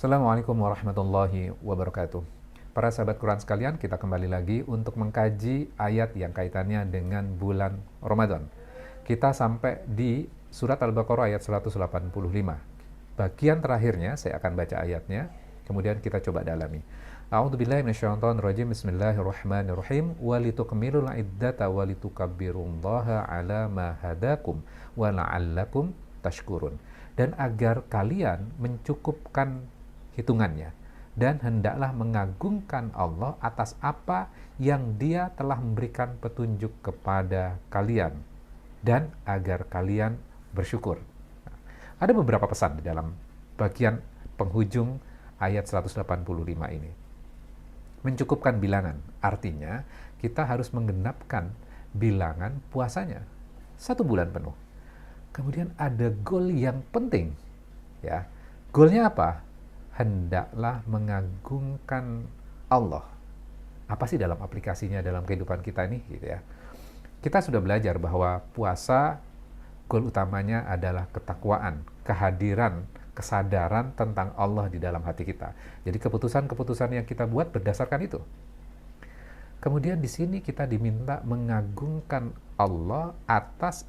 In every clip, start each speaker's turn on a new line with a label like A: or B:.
A: Assalamualaikum warahmatullahi wabarakatuh. Para sahabat Quran sekalian, kita kembali lagi untuk mengkaji ayat yang kaitannya dengan bulan Ramadan. Kita sampai di surat Al-Baqarah ayat 185. Bagian terakhirnya, saya akan baca ayatnya, kemudian kita coba dalami. A'udzubillahi minasyaitonirrajim. Bismillahirrahmanirrahim. Walitukmilul iddata walitukabbirullaha ala ma hadakum wa la'allakum tashkurun. Dan agar kalian mencukupkan hitungannya dan hendaklah mengagungkan Allah atas apa yang Dia telah memberikan petunjuk kepada kalian dan agar kalian bersyukur. Nah, ada beberapa pesan di dalam bagian penghujung ayat 185 ini. Mencukupkan bilangan, artinya kita harus menggenapkan bilangan puasanya 1 bulan penuh. Kemudian ada goal yang penting, ya. Goalnya apa? Hendaklah mengagungkan Allah. Apa sih dalam aplikasinya dalam kehidupan kita ini, gitu ya. Kita sudah belajar bahwa puasa goal utamanya adalah ketakwaan, kehadiran, kesadaran tentang Allah di dalam hati kita. Jadi keputusan-keputusan yang kita buat berdasarkan itu. Kemudian di sini kita diminta mengagungkan Allah atas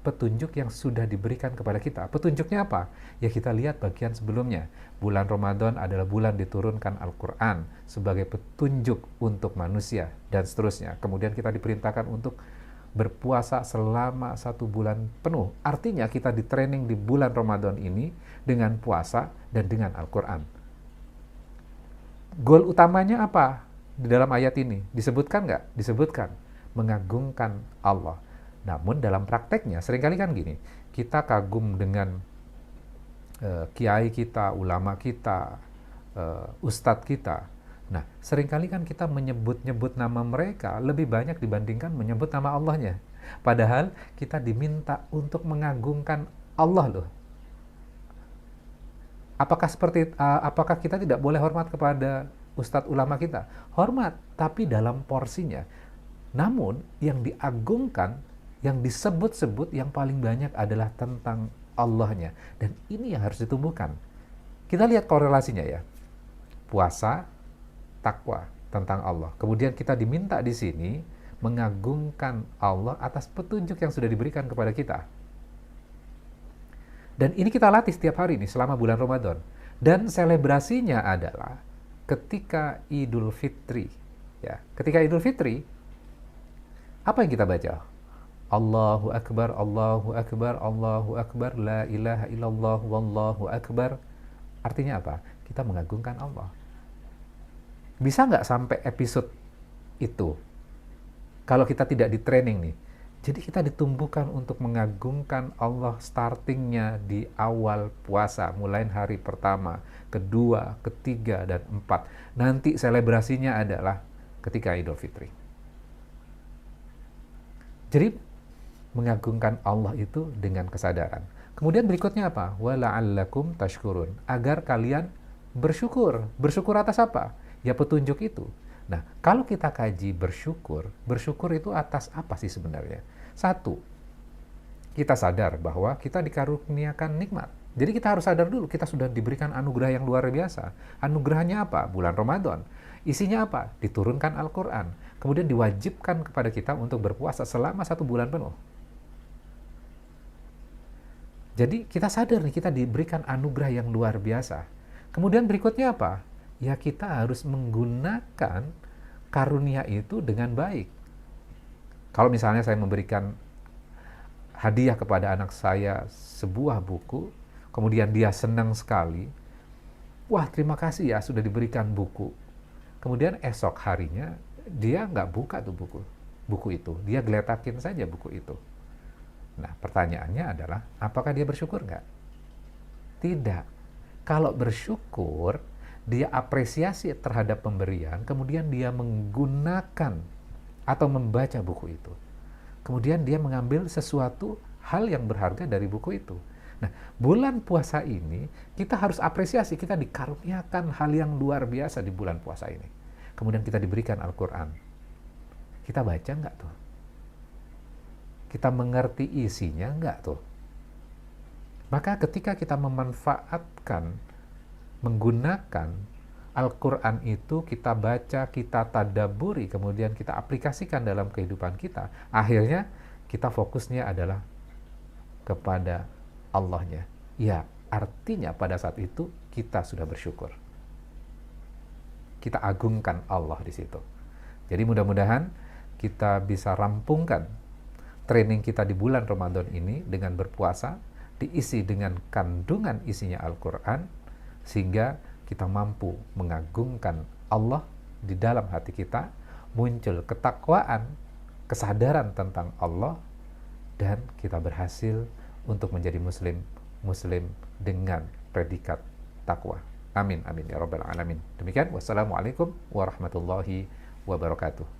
A: petunjuk yang sudah diberikan kepada kita. Petunjuknya apa? Ya kita lihat bagian sebelumnya. Bulan Ramadan adalah bulan diturunkan Al-Quran sebagai petunjuk untuk manusia dan seterusnya. Kemudian kita diperintahkan untuk berpuasa selama 1 bulan penuh. Artinya kita di-training di bulan Ramadan ini dengan puasa dan dengan Al-Quran. Goal utamanya apa di dalam ayat ini? Disebutkan nggak? Disebutkan. Mengagungkan Allah. Namun dalam prakteknya seringkali kan gini, kita kagum dengan kiai kita, ulama kita, ustadz kita. Nah, seringkali kan kita menyebut-nyebut nama mereka lebih banyak dibandingkan menyebut nama Allahnya. Padahal kita diminta untuk mengagungkan Allah loh. Apakah kita tidak boleh hormat kepada ustadz ulama kita? Hormat, tapi dalam porsinya. Namun yang diagungkan, yang disebut-sebut yang paling banyak adalah tentang Allahnya. Dan ini yang harus ditumbuhkan. Kita lihat korelasinya ya. Puasa, takwa tentang Allah. Kemudian kita diminta di sini mengagungkan Allah atas petunjuk yang sudah diberikan kepada kita. Dan ini kita latih setiap hari nih selama bulan Ramadan. Dan selebrasinya adalah ketika Idul Fitri. Ya, ketika Idul Fitri, apa yang kita baca? Allahu Akbar, Allahu Akbar, Allahu Akbar, la ilaha illallah, wallahu Akbar. Artinya apa? Kita mengagungkan Allah. Bisa nggak sampai episode itu? Kalau kita tidak di training nih. Jadi kita ditumbuhkan untuk mengagungkan Allah startingnya di awal puasa. Mulai hari pertama, kedua, ketiga, dan 4. Nanti selebrasinya adalah ketika Idul Fitri. Jadi mengagungkan Allah itu dengan kesadaran. Kemudian berikutnya apa? Wala'allakum tashkurun. Agar kalian bersyukur. Bersyukur atas apa? Ya petunjuk itu. Nah, kalau kita kaji bersyukur, bersyukur itu atas apa sih sebenarnya? 1, kita sadar bahwa kita dikaruniakan nikmat. Jadi kita harus sadar dulu, kita sudah diberikan anugerah yang luar biasa. Anugerahnya apa? Bulan Ramadan. Isinya apa? Diturunkan Al-Quran. Kemudian diwajibkan kepada kita untuk berpuasa selama 1 bulan penuh. Jadi kita sadar nih, kita diberikan anugerah yang luar biasa. Kemudian berikutnya apa? Ya kita harus menggunakan karunia itu dengan baik. Kalau misalnya saya memberikan hadiah kepada anak saya sebuah buku, kemudian dia senang sekali, wah terima kasih ya sudah diberikan buku. Kemudian esok harinya dia nggak buka tuh buku itu, dia geletakin saja buku itu. Nah, pertanyaannya adalah, apakah dia bersyukur nggak? Tidak. Kalau bersyukur, dia apresiasi terhadap pemberian, kemudian dia menggunakan atau membaca buku itu. Kemudian dia mengambil sesuatu hal yang berharga dari buku itu. Nah, bulan puasa ini, kita harus apresiasi, kita dikaruniakan hal yang luar biasa di bulan puasa ini. Kemudian kita diberikan Al-Quran. Kita baca nggak tuh? Kita mengerti isinya enggak tuh? Maka ketika kita memanfaatkan menggunakan Al-Quran itu kita baca, kita tadabburi, kemudian kita aplikasikan dalam kehidupan kita, akhirnya kita fokusnya adalah kepada Allahnya. Ya, artinya pada saat itu kita sudah bersyukur. Kita agungkan Allah di situ. Jadi mudah-mudahan kita bisa rampungkan training kita di bulan Ramadan ini dengan berpuasa, diisi dengan kandungan isinya Al-Quran, sehingga kita mampu mengagungkan Allah di dalam hati kita, muncul ketakwaan, kesadaran tentang Allah, dan kita berhasil untuk menjadi muslim dengan predikat takwa. Amin, amin ya rabbal alamin. Demikian, wassalamualaikum warahmatullahi wabarakatuh.